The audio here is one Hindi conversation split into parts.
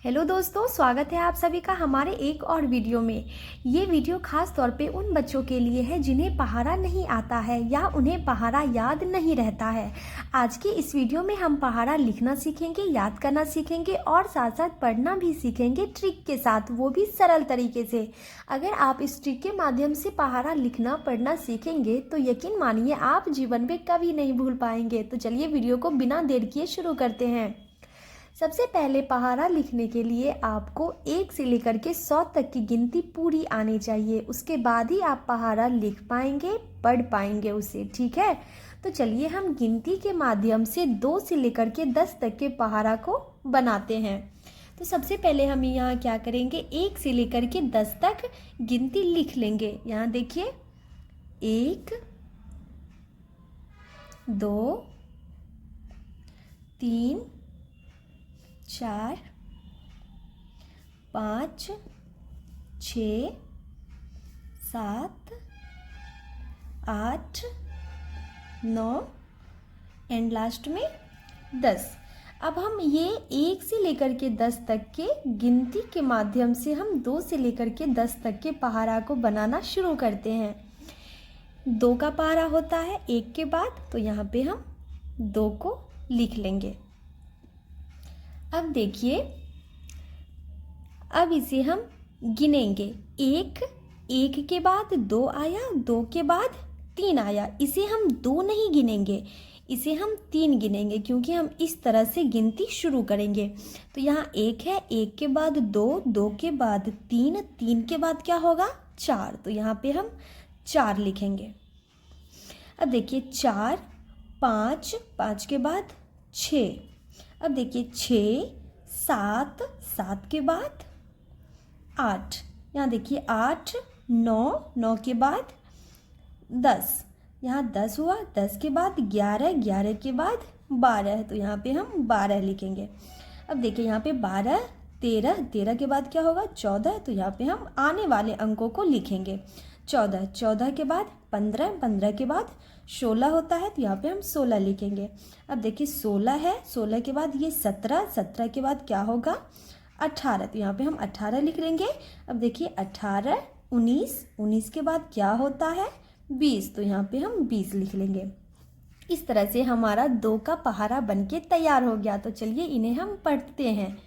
हेलो दोस्तों, स्वागत है आप सभी का हमारे एक और वीडियो में। ये वीडियो खास तौर पे उन बच्चों के लिए है जिन्हें पहाड़ा नहीं आता है या उन्हें पहाड़ा याद नहीं रहता है। आज की इस वीडियो में हम पहाड़ा लिखना सीखेंगे, याद करना सीखेंगे और साथ साथ पढ़ना भी सीखेंगे ट्रिक के साथ, वो भी सरल तरीके से। अगर आप इस ट्रिक के माध्यम से पहाड़ा लिखना पढ़ना सीखेंगे तो यकीन मानिए आप जीवन में कभी नहीं भूल पाएंगे। तो चलिए वीडियो को बिना देर किए शुरू करते हैं। सबसे पहले पहाड़ा लिखने के लिए आपको 1 से लेकर के 100 तक की गिनती पूरी आनी चाहिए। उसके बाद ही आप पहाड़ा लिख पाएंगे, पढ़ पाएंगे उसे, ठीक है। तो चलिए हम गिनती के माध्यम से 2 से लेकर के 10 तक के पहाड़ा को बनाते हैं। तो सबसे पहले हम यहाँ क्या करेंगे, 1 से लेकर के 10 तक गिनती लिख लेंगे। यहाँ देखिए 1 2 3 4 5 6 7 8 9 एंड लास्ट में 10। अब हम ये 1 से लेकर के 10 तक के गिनती के माध्यम से हम 2 से लेकर के 10 तक के पहाड़ा को बनाना शुरू करते हैं। 2 का पहाड़ा होता है 1 के बाद, तो यहाँ पे हम 2 को लिख लेंगे। अब देखिए, अब इसे हम गिनेंगे। 1 के बाद 2 आया, 2 के बाद 3 आया। इसे हम 2 नहीं गिनेंगे, इसे हम 3 गिनेंगे क्योंकि हम इस तरह से गिनती शुरू करेंगे। तो यहाँ 1 है, 1 के बाद 2, 2 के बाद 3, 3 के बाद क्या होगा 4। तो यहाँ पे हम 4 लिखेंगे। अब देखिए 4 5, 5 के बाद 6। अब देखिए 6 7, 7 के बाद 8। यहाँ देखिए 8 9, 9 के बाद 10। यहाँ 10 हुआ, 10 के बाद 11, 11 के बाद 12। तो यहाँ पे हम 12 लिखेंगे। अब देखिए यहाँ पे 12 13, 13 के बाद क्या होगा 14। तो यहाँ पे हम आने वाले अंकों को लिखेंगे। 14, 14 के बाद 15, 15 के बाद 16 होता है, तो यहाँ पे हम 16 लिखेंगे। अब देखिए 16 है, 16 के बाद ये 17, 17 के बाद क्या होगा 18। तो यहाँ पे हम 18 लिख लेंगे। अब देखिए 18 19, 19 के बाद क्या होता है 20। तो यहाँ पे हम 20 लिख लेंगे। इस तरह से हमारा 2 का पहाड़ा बनके तैयार हो गया। तो चलिए इन्हें हम पढ़ते हैं।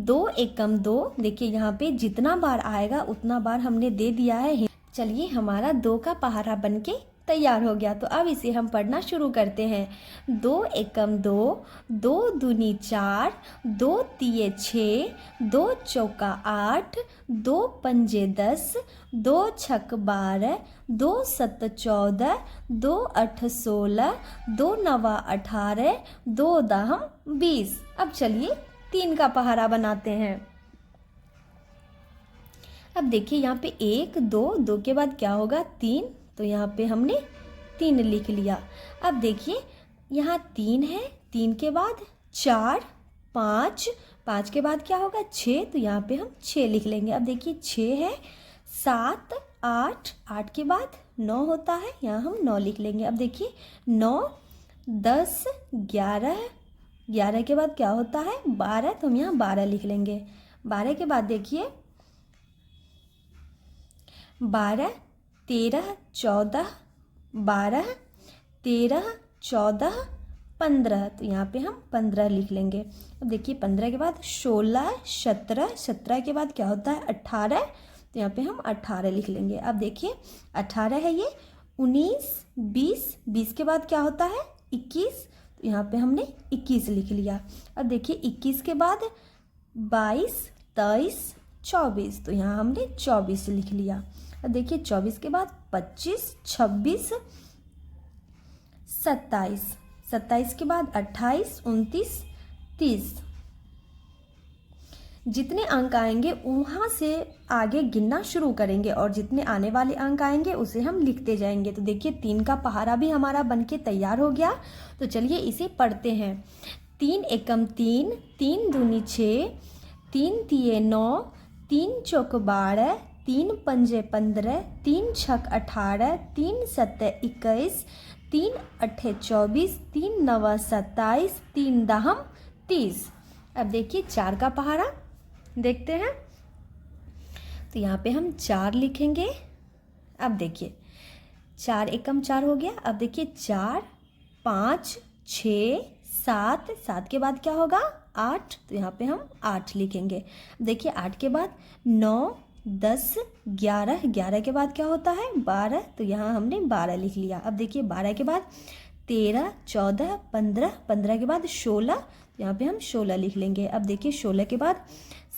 2 एकम 2, देखिए यहाँ पे जितना बार आएगा उतना बार हमने दे दिया है। चलिए हमारा 2 का पहाड़ा बनके तैयार हो गया। तो अब इसे हम पढ़ना शुरू करते हैं। 2 एकम 2, 2 दूनी 4, 2 तिये 6, 2 चौका 8, 2 पंजे 10, 2 छक 12, 2 सत 14, 2 अठ 16, 2 नवा 18, 2 दहम 20। अब चलिए 3 का पहाड़ा बनाते हैं। अब देखिए यहाँ पे 1 2, 2 के बाद क्या होगा 3। तो यहाँ पे हमने 3 लिख लिया। अब देखिए यहाँ 3 है, 3 के बाद 4 5, 5 के बाद क्या होगा 6। तो यहाँ पे हम 6 लिख लेंगे। अब देखिए 6 है, 7 8, 8 के बाद 9 होता है, यहाँ हम 9 लिख लेंगे। अब देखिए 9 10 11, 11 के बाद क्या होता है 12। तो हम यहाँ 12 लिख लेंगे। 12 के बाद देखिए 12 13 14, 12 13 14 15। तो यहाँ पे हम 15 लिख लेंगे। अब देखिए 15 के बाद 16 17, 17 के बाद क्या होता है 18। तो यहाँ पे हम 18 लिख लेंगे। अब देखिए 18 है ये, 19 20, 20 के बाद क्या होता है 21। तो यहाँ पे हमने 21 लिख लिया। अब देखिए 21 के बाद 22 23 24। तो यहाँ हमने 24 लिख लिया। अब देखिए 24 के बाद 25 26 27, 27 के बाद 28 29 30। जितने अंक आएंगे वहाँ से आगे गिनना शुरू करेंगे और जितने आने वाले अंक आएंगे उसे हम लिखते जाएंगे। तो देखिए 3 का पहाड़ा भी हमारा बनके तैयार हो गया। तो चलिए इसे पढ़ते हैं। 3 एकम 3, 3 दूनी 6, 3 तिये 9, 3 चौक 12, 3 पंजे 15, 3 छक 18, 3 सत्ते 21, 3 अट्ठे 24, 3 नवा 27, 3 दहम 30। अब देखिए 4 का पहाड़ा। देखते हैं। तो यहाँ पे हम 4 लिखेंगे। अब देखिए 4 एकम 4 हो गया। अब देखिए 4 5 6 7, 7 के बाद क्या होगा 8, तो यहाँ पे हम 8 लिखेंगे। देखिए 8 के बाद 9 10 11, 11 के बाद क्या होता है 12, तो यहाँ हमने 12 लिख लिया। अब देखिए 12 के बाद 13 14 15, 15 के बाद 16, तो यहाँ पे हम 16 लिख लेंगे। अब देखिए 16 के बाद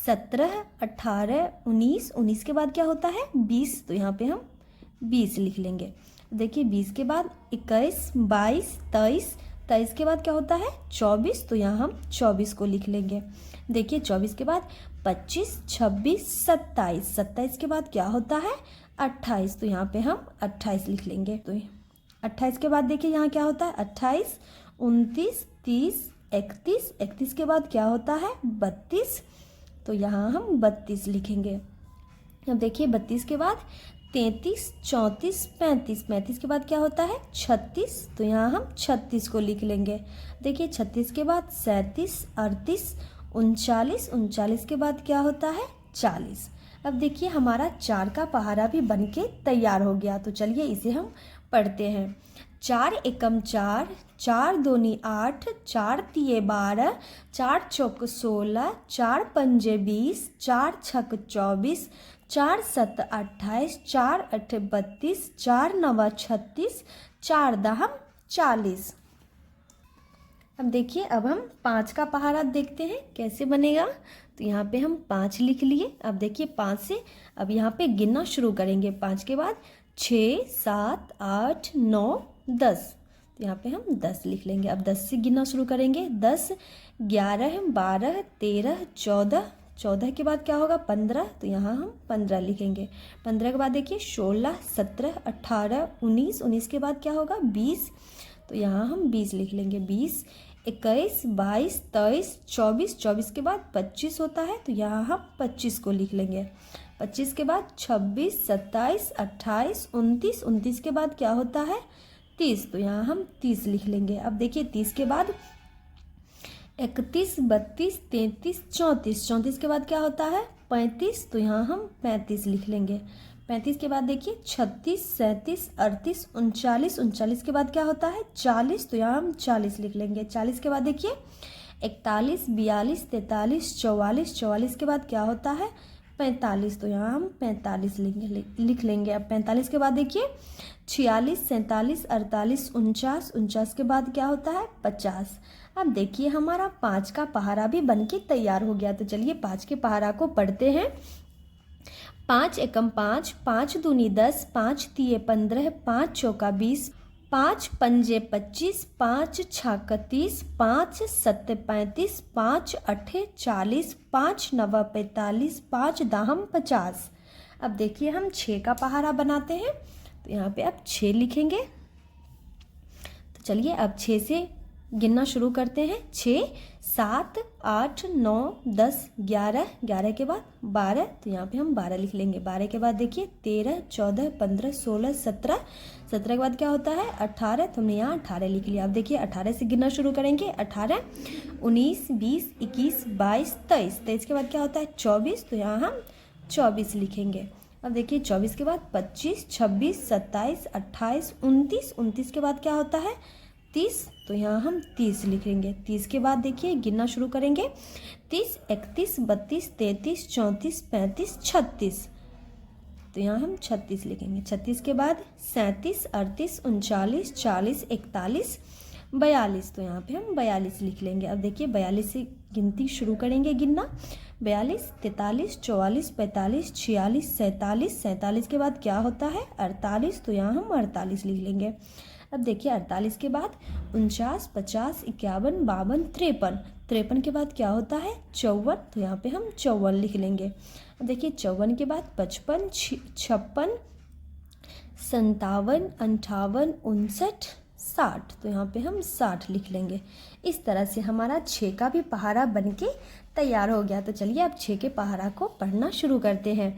17 18 19, 19 के बाद क्या होता है 20, तो यहाँ पे हम 20 लिख लेंगे। देखिए 20 के बाद 21 22 23, 23 के बाद क्या होता है 24, तो यहाँ हम 24 को लिख लेंगे। देखिए 24 के बाद 25 26 27, 27 के बाद क्या होता है 28, तो यहाँ पे हम 28 लिख लेंगे। तो 28 के बाद देखिए यहाँ क्या होता है 28 29 30 31, 31 के बाद क्या होता है 32, तो यहाँ हम 32 लिखेंगे। अब देखिए 32 के बाद 33 34 35, 35 के बाद क्या होता है 36, तो यहाँ हम 36 को लिख लेंगे। देखिए 36 के बाद 37 38 39, 39 के बाद क्या होता है 40। अब देखिए हमारा 4 का पहाड़ा भी बनके तैयार हो गया। तो चलिए इसे हम पढ़ते हैं। 4 एकम 4, 4 दूनी 8, 4 तिये 12, 4 चौक 16, 4 पंजे 20, 4 छक 24, 4 सत 28, 4 अठ 32, 4 नवा 36, 4 दहम 40। अब देखिए अब हम 5 का पहाड़ा देखते हैं कैसे बनेगा। तो यहाँ पे हम 5 लिख लिए। अब देखिए 5 से अब यहाँ पे गिनना शुरू करेंगे। 5 के बाद 6 7 8 9 10, तो यहाँ पे हम 10 लिख लेंगे। अब 10 से गिनना शुरू करेंगे। 10 11 12 13 14, 14 के बाद क्या होगा 15, तो यहाँ हम 15 लिखेंगे। 15 के बाद देखिए 16 17 18 19, 19 के बाद क्या होगा 20, तो यहाँ हम 20 लिख लेंगे। 20 21 22 23 24, 24 के बाद 25 होता है, तो यहाँ हम 25 को लिख लेंगे। 25 के बाद 26 27 28 29, 29 के बाद क्या होता है 30, तो यहाँ हम 30 लिख लेंगे। अब देखिए 30 के बाद 31 32 33 34, 34 के बाद क्या होता है 35, तो यहाँ हम 35 लिख लेंगे। 35 के बाद देखिए 36 37 38 39, 39 के बाद क्या होता है 40, तो यहाँ हम 40 लिख लेंगे। 40 के बाद देखिए 41 42 43 44, 44 के बाद क्या होता है 45, तो यहाँ हम 45 लिख लेंगे। अब 45 के बाद देखिए 46 47 48 49, 49 के बाद क्या होता है 50। अब देखिए हमारा 5 का पहाड़ा भी बनके तैयार हो गया। तो चलिए 5 के पहाड़ा को पढ़ते हैं। 5 एकम 5, 5 दूनी 10, 5 तिये 15, 5 चौका 20, 5 पंजे 25, 5 छाक 30, 5 सत्ते 35, 5 अठे 40, 5 नवा 45, 5 दाहम 50। अब देखिए हम 6 का पहाड़ा बनाते हैं। तो यहाँ पे अब 6 लिखेंगे। तो चलिए अब 6 से गिनना शुरू करते हैं। 6 7 8 9 10 11, 11 के बाद 12, तो यहाँ पे हम 12 लिख लेंगे। 12 के बाद देखिए 13 14 15 16 17, 17 के बाद क्या होता है 18, तो हमने यहाँ 18 लिख लिया। अब देखिए 18 से गिनना शुरू करेंगे। 18 19 20 21 22 23, 23 के बाद क्या होता है 24, तो यहाँ हम 24 लिखेंगे। अब देखिए 24 के बाद 25 26 27 28 29, 29 के बाद क्या होता है 30, तो यहाँ हम 30 लिखेंगे। 30 के बाद देखिए गिनना शुरू करेंगे। 30 31 32 33 34 35 36, तो यहाँ हम 36 लिखेंगे। 36 के बाद 37 38 39 40 41 42, तो यहाँ पे हम 42 लिख लेंगे। अब देखिए 42 से गिनती शुरू करेंगे गिनना। 42 43 44 45 46 47, 47 के बाद क्या होता है 48, तो यहाँ हम 48 लिख लेंगे। अब देखिए 48 के बाद 49 50 51 52 53, 53 के बाद क्या होता है 54, तो यहाँ पे हम 54 लिख लेंगे। अब देखिए 54 के बाद 55 56 57 58 59 60, तो यहाँ पे हम 60 लिख लेंगे। इस तरह से हमारा 6 का भी पहाड़ा बनके तैयार हो गया। तो चलिए अब 6 के पहाड़ा को पढ़ना शुरू करते हैं।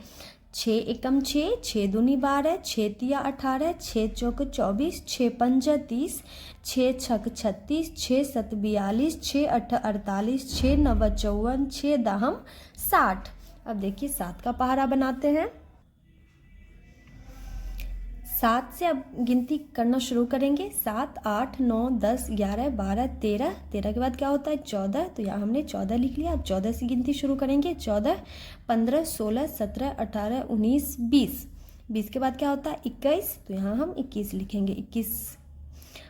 छः एकम छः, छः दूनी 12, छः तिया 18, छः चौक 24, छः पंजा 30, छः छक 36, छः सत 42, छः अठ 48, छः नव 54, छः दहम 60। अब देखिए 7 का पहाड़ा बनाते हैं। 7 से अब गिनती करना शुरू करेंगे। 7, 8, 9, 10, 11, 12, 13। 13 के बाद क्या होता है 14, तो यहाँ हमने 14 लिख लिया। अब 14 से गिनती शुरू करेंगे। 14, 15, 16, 17, 18, 19, 20। 20 के बाद क्या होता है 21, तो यहाँ हम 21 लिखेंगे। 21,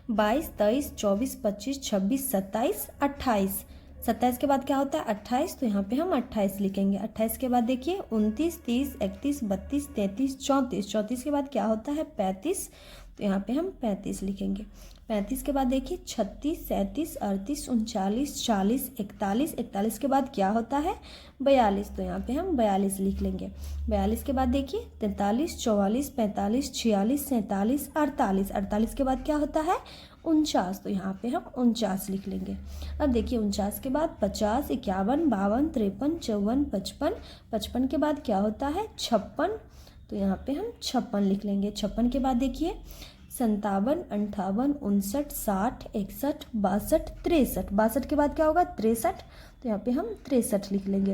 22, 23, 24, 25, 26, 27, 28। 27 के बाद क्या होता है 28, तो यहाँ पे हम 28 लिखेंगे। 28 के बाद देखिए 29, 30, 31, 32, 33, 34। 34 के बाद क्या होता है 35, तो यहाँ पे हम 35 लिखेंगे। 35 के बाद देखिए 36, 37, 38, 39, 40, 41। 41 के बाद क्या होता है 42, तो यहाँ पे हम 42 लिख लेंगे। 42 के बाद देखिए 43, 44, 45, 46, 47, 48। 48 के बाद क्या होता है 49, तो यहाँ पे हम 49 लिख लेंगे। अब देखिए 49 के बाद 50, 51, 52, 53, 54, 55। 55 के बाद क्या होता है 56, तो यहाँ पे हम 56 लिख लेंगे। 56 के बाद देखिए 57, 58, 59, 60, 61, 62, 63। 62 के बाद क्या होगा 63, तो यहाँ पे हम 63 लिख लेंगे।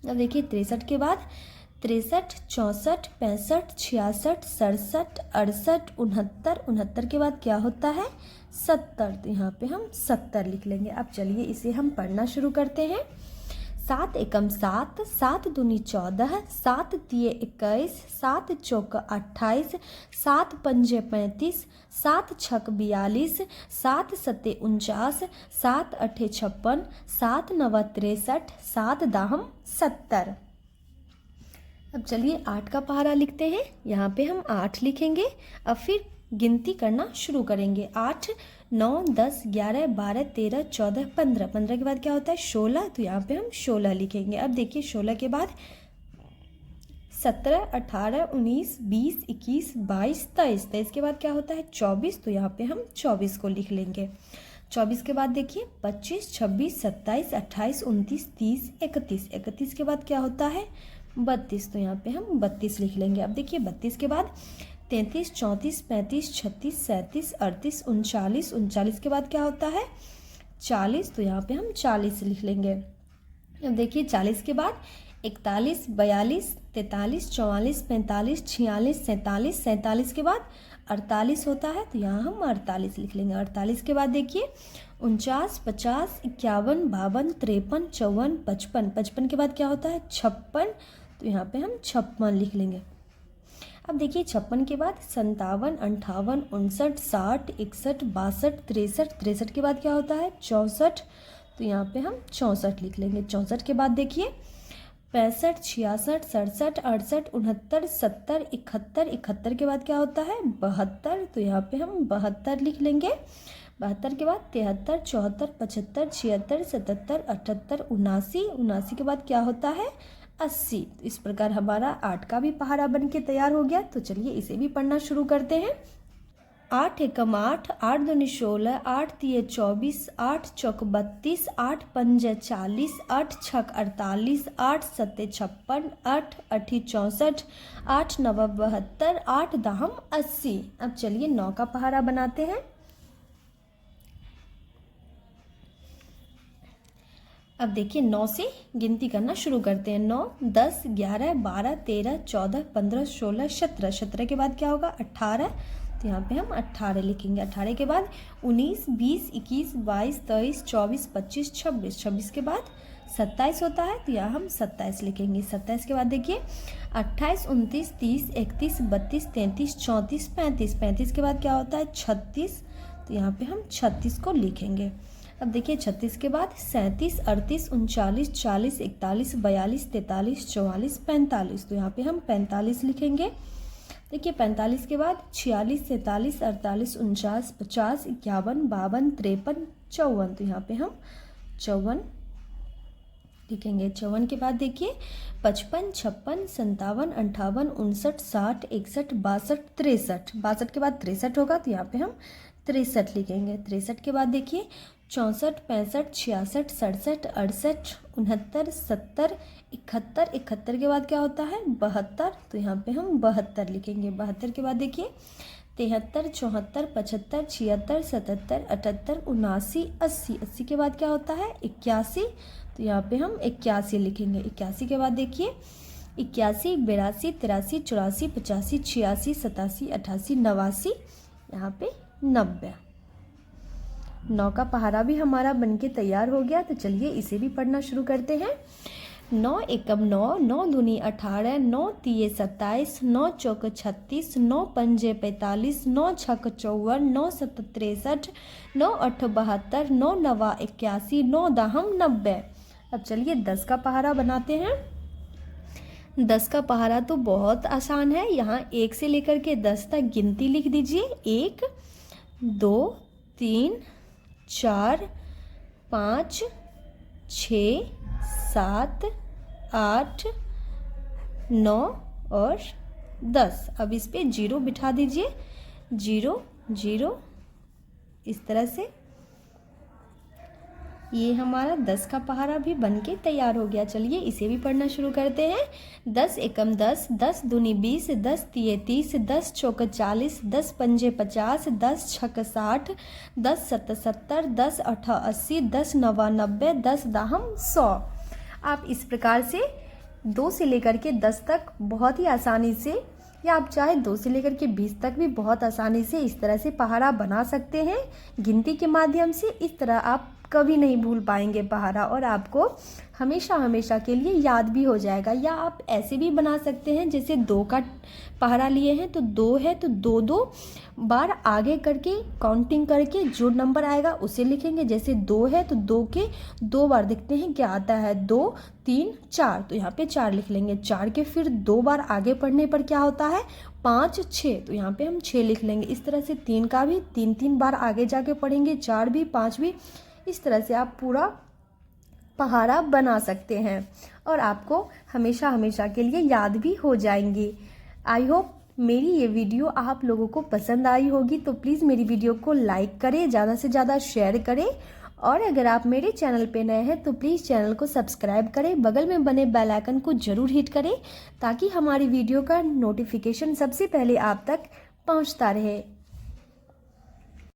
अब देखिए 63 के बाद 63, 64, 65, 66, 67, 68, 69। 69 के बाद क्या होता है 70, तो यहाँ पे हम 70 लिख लेंगे। अब चलिए इसे हम पढ़ना शुरू करते हैं। 7 एकम 7, 7 दूनी 14, 7 तिये 21, 7 चौक 28, 7 पंजे 35, 7 छक 42, 7 सते 49, 7 अठे 56, 7 नवा 63, 7 दाहम 70। अब चलिए 8 का पहाड़ा लिखते हैं। यहाँ पे हम 8 लिखेंगे। अब फिर गिनती करना शुरू करेंगे। 8, 9, 10, 11, 12, 13, 14, 15। 15 के बाद क्या होता है 16, तो यहाँ पे हम 16 लिखेंगे। अब देखिए 16 के बाद 17, 18, 19, 20, 21, 22, 23। 23 के बाद क्या होता है 24, तो यहाँ पे हम 24 को लिख लेंगे। 24 के बाद देखिए 25, 26, 27, 28, 29, 30, 31। 31 के बाद क्या होता है 32, तो यहाँ पे हम 32 लिख लेंगे। अब देखिए 32 के बाद 33, 34, 35, 36, 37, 38, 39। 39 के बाद क्या होता है 40, तो यहाँ पे हम 40 लिख लेंगे। अब देखिए 40 के बाद 41, 42, 43, 44, 45, 46, 47। 47 के बाद 48 होता है, तो यहाँ हम 48 लिख लेंगे। 48 के बाद देखिए 49, 50, 51, 52, 53, 54, 55। 55 के बाद क्या होता है 56, तो यहाँ पे हम 56 लिख लेंगे। अब देखिए 56 के बाद 57, 58, 59, 60, 61, 62, 63। 63 के बाद क्या होता है 64, तो यहाँ पे हम 64 लिख लेंगे। 64 के बाद देखिए 65, 66, 67, 68, 69, 70, 71। 71 के बाद क्या होता है 72, तो यहाँ पे हम 72 लिख लेंगे। 72 के बाद 73, 74, 75, 76, 77, 78, 79। 79 के बाद क्या होता है 80। तो इस प्रकार हमारा 8 का भी पहाड़ा बन के तैयार हो गया। तो चलिए इसे भी पढ़ना शुरू करते हैं। 8 एकम 8, 8 दूनी 16, 8 तिये 24, 8 चौक 32, 8 पंजे 40, 8 छक 48, 8 सत्ते 56, 8 अठी 64, 8 नवा 72, 8 दाहम 80। अब चलिए 9 का पहाड़ा बनाते हैं। अब देखिए 9 से गिनती करना शुरू करते हैं। 9, 10, 11, 12, 13, 14, 15, 16, 17। 17 के बाद क्या होगा 18, तो यहाँ पे हम 18 लिखेंगे। 18 के बाद 19, 20, 21, 22, 23, 24, 25, 26। 26 के बाद 27 होता है, तो यहाँ हम 27 लिखेंगे। 27 के बाद देखिए 28, 29, 30, 31, 32, 33, 34, 35। 35 के बाद क्या होता है 36, तो यहाँ पे हम 36 को लिखेंगे। अब देखिए 36 के बाद 37, 38, 39, 40, 41, 42, 43, 44, 45। तो यहाँ पे हम 45 लिखेंगे। देखिए 45 के बाद 46, 47, 48, 49, 50, 51, 52, 53, 54। तो यहाँ पे हम 54 लिखेंगे। 54 के बाद देखिए 55, 56, 57, 58, 59, 60, 61, 62, 63। 62 के बाद 63 होगा, तो यहाँ पे हम 63 लिखेंगे। 63 के बाद देखिए 64 65 66 67 68 69 70 71 71 के बाद क्या होता है 72, तो यहाँ पे हम 72 लिखेंगे। 72 के बाद देखिए 73 74 75 76 77 78 79 80, 80 के बाद क्या होता है 81, तो यहाँ पे हम 81 लिखेंगे। 81 के बाद देखिए 81 82 83 84 85 86 87 88 89, यहाँ पे 90। 9 का पहाड़ा भी हमारा बनके तैयार हो गया। तो चलिए इसे भी पढ़ना शुरू करते हैं। 9 एकम 9, 9 दूनी 18, 9 तिये 27, 9 चौक 36, 9 पंजे 45, 9 छक 54, 9 सत 63, 9 अठ 72, 9 नवा 81, 9 दहम 90। अब चलिए 10 का पहाड़ा बनाते हैं। 10 का पहाड़ा तो बहुत आसान है। यहाँ 1 से लेकर के 10 तक गिनती लिख दीजिए। 1 2 3 4 5 6 7 8 9 और 10। अब इस पे 0 बिठा दीजिए। 0 0 इस तरह से ये हमारा 10 का पहाड़ा भी बनके तैयार हो गया। चलिए इसे भी पढ़ना शुरू करते हैं। 10 एकम 10, 10 दूनी 20, 10 तिये 30, 10 चौक 40, 10 पंजे 50, 10 छक 60, 10 सत 70, 10 अठ 80, 10 नवा 90, 10 दाहम 100। आप इस प्रकार से 2 से लेकर के 10 तक बहुत ही आसानी से, या आप चाहे 2 से लेकर के 20 तक भी बहुत आसानी से इस तरह से पहाड़ा बना सकते हैं गिनती के माध्यम से। इस तरह आप कभी नहीं भूल पाएंगे पहाड़ा, और आपको हमेशा हमेशा के लिए याद भी हो जाएगा। या आप ऐसे भी बना सकते हैं, जैसे 2 का पहाड़ा लिए हैं तो 2 है तो 2 बार आगे करके काउंटिंग करके जो नंबर आएगा उसे लिखेंगे। जैसे 2 है तो 2 के 2 बार देखते हैं क्या आता है, 2 3 4, तो यहाँ पे 4 लिख लेंगे। 4 के फिर 2 बार आगे पढ़ने पर क्या होता है 5 6, तो यहाँ पे हम 6 लिख लेंगे। इस तरह से 3 का भी 3 बार आगे जाके पढ़ेंगे, 4 भी 5 भी। इस तरह से आप पूरा पहाड़ा बना सकते हैं और आपको हमेशा हमेशा के लिए याद भी हो जाएंगी। आई होप मेरी ये वीडियो आप लोगों को पसंद आई होगी। तो प्लीज़ मेरी वीडियो को लाइक करें, ज़्यादा से ज़्यादा शेयर करें, और अगर आप मेरे चैनल पे नए हैं तो प्लीज़ चैनल को सब्सक्राइब करें। बगल में बने बेल आइकन को ज़रूर हिट करें ताकि हमारी वीडियो का नोटिफिकेशन सबसे पहले आप तक पहुंचता रहे।